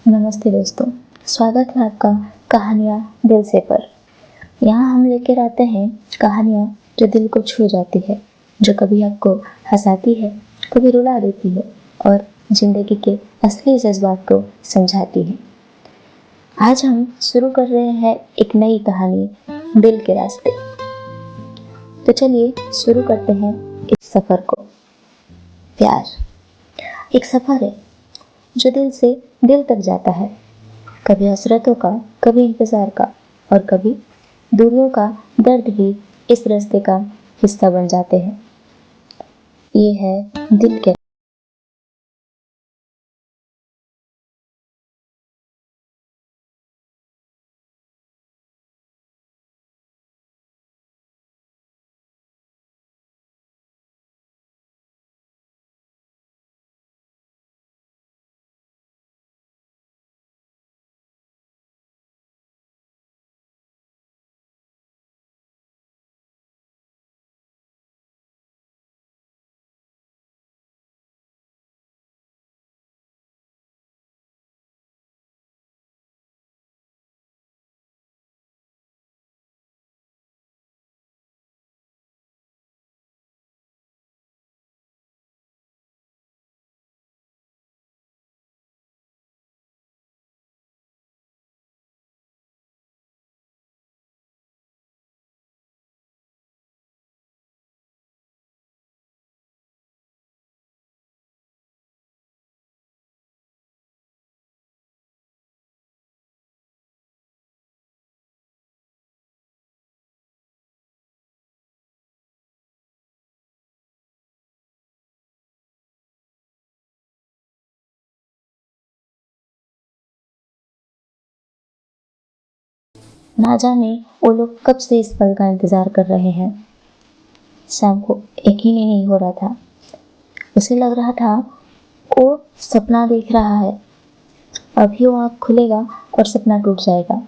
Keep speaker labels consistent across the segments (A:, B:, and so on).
A: नमस्ते दोस्तों, स्वागत है आपका कहानियाँ दिल से पर। यहाँ हम लेकर आते हैं कहानियाँ जो दिल को छू जाती है, जो कभी आपको हंसाती है, कभी रुला देती है और जिंदगी के असली जज्बात को समझाती है। आज हम शुरू कर रहे हैं एक नई कहानी, दिल के रास्ते। तो चलिए शुरू करते हैं इस सफर को। प्यार एक सफर है जो दिल से दिल तक जाता है, कभी हसरतों का, कभी इंतजार का और कभी दूरियों का दर्द भी इस रास्ते का हिस्सा बन जाते हैं। ये है दिल के। ना जाने वो लोग कब से इस पल का इंतजार कर रहे हैं। शाम को यकीन ही नहीं हो रहा था। उसे लग रहा था वो सपना देख रहा है। अभी वो आँख खुलेगा और सपना टूट जाएगा।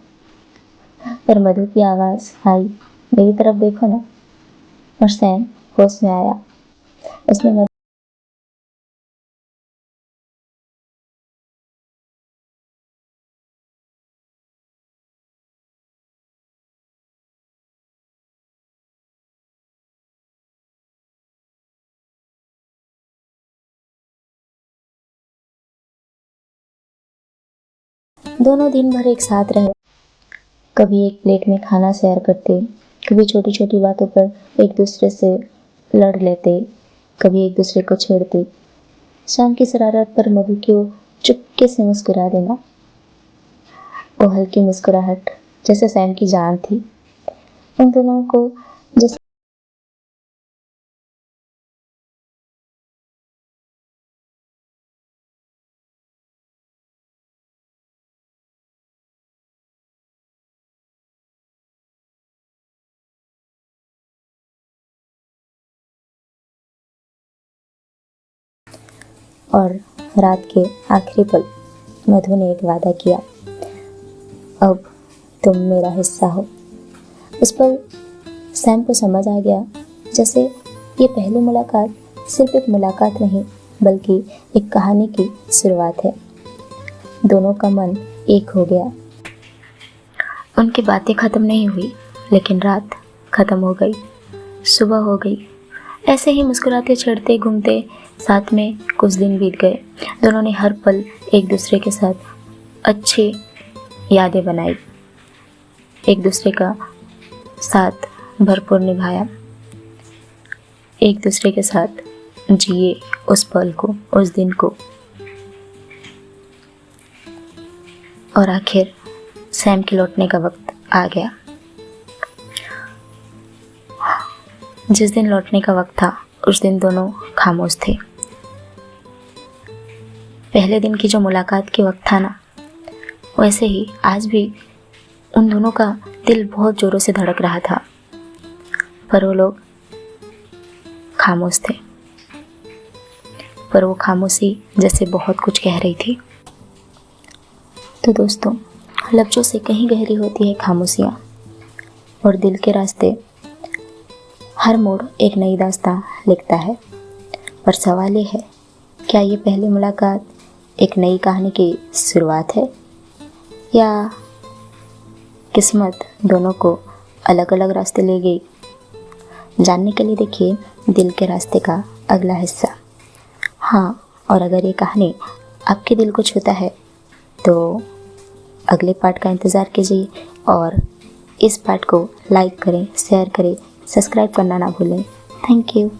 A: पर मधु की आवाज आई, मेरी तरफ देखो ना। और सैम होश में आया। उसने दोनों दिन भर एक साथ रहे। कभी एक प्लेट में खाना शेयर करते, कभी छोटी छोटी बातों पर एक दूसरे से लड़ लेते, कभी एक दूसरे को छेड़ते। शाम की शरारत पर मधु को चुपके से मुस्कुरा देना। वो हल्की मुस्कुराहट जैसे सैम की जान थी। उन दोनों को जैसे और रात के आखिरी पल मधु ने एक वादा किया, अब तुम मेरा हिस्सा हो। उस पल सैम को समझ आ गया जैसे ये पहली मुलाकात सिर्फ एक मुलाकात नहीं बल्कि एक कहानी की शुरुआत है। दोनों का मन एक हो गया। उनकी बातें खत्म नहीं हुई, लेकिन रात खत्म हो गई, सुबह हो गई। ऐसे ही मुस्कुराते छेड़ते घूमते साथ में कुछ दिन बीत गए। दोनों ने हर पल एक दूसरे के साथ अच्छी यादें बनाई, एक दूसरे का साथ भरपूर निभाया, एक दूसरे के साथ जिए उस पल को, उस दिन को। और आखिर सैम के लौटने का वक्त आ गया। जिस दिन लौटने का वक्त था उस दिन दोनों खामोश थे। पहले दिन की जो मुलाकात के वक्त था ना, वैसे ही आज भी उन दोनों का दिल बहुत जोरों से धड़क रहा था, पर वो लोग खामोश थे। पर वो खामोशी जैसे बहुत कुछ कह रही थी। तो दोस्तों, लफ्ज़ों से कहीं गहरी होती है खामोशियाँ, और दिल के रास्ते हर मोड़ एक नई दास्तां लिखता है। पर सवाल ये है, क्या ये पहली मुलाकात एक नई कहानी की शुरुआत है या किस्मत दोनों को अलग अलग रास्ते ले गई? जानने के लिए देखिए दिल के रास्ते का अगला हिस्सा। हाँ, और अगर ये कहानी आपके दिल को छूता है तो अगले पार्ट का इंतज़ार कीजिए और इस पार्ट को लाइक करें, शेयर करें, सब्सक्राइब करना ना भूलें। Thank you.